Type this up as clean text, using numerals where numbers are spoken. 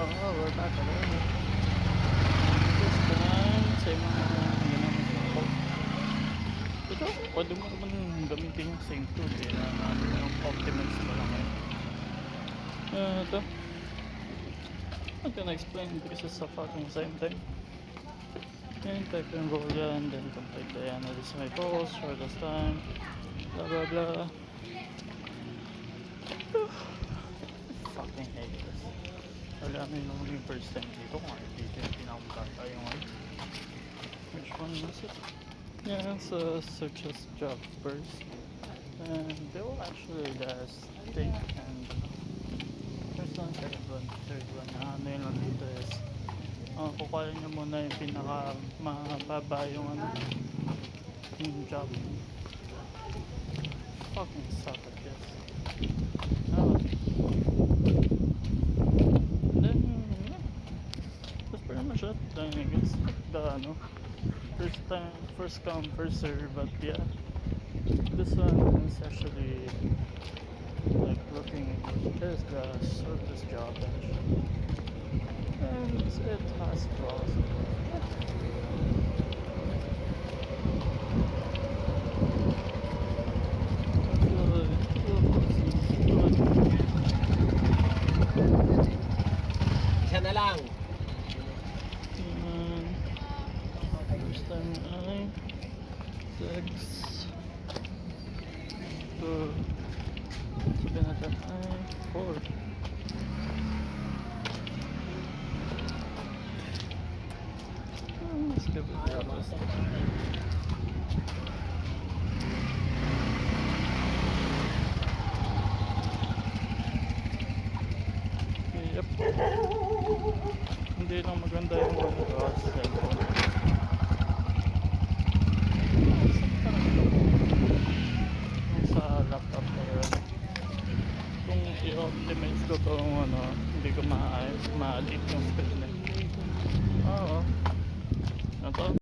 we're back again. This time, same mga ginamit ko. Ito, pwede mo naman gamitin yung same tool eh, na yung optimize mo lang eh. Ito, I'm gonna explain because it's the fucking same thing. And type and roll yan, then complete the analysis my goals, shortest time, blah blah blah. Fucking hate this. Wala na yung first time dito kung dito yung pinakamatata yung ano. Which one was it? Yeah, it's a suggest job first. And they will actually last thing and first one, second one, third one. Ano yun lang dito is kukuha nyo muna yung pinaka mababa yung ano yung job. Fucking suck at this. Then yeah, that's pretty much it. I think it's the ano first come first serve, but yeah, this one is actually like looking there's the surface job and it has flaws. Isa na lang. First time I 6 2 sabihin natin ay 4. Let's give it a rest. Yep. Hindi lang maganda yung sa cellphone. Sa laptop na yun. Kung i-optimize ko itong ano, hindi ko maayos, ma-delete yung screen eh. Oo. Ito.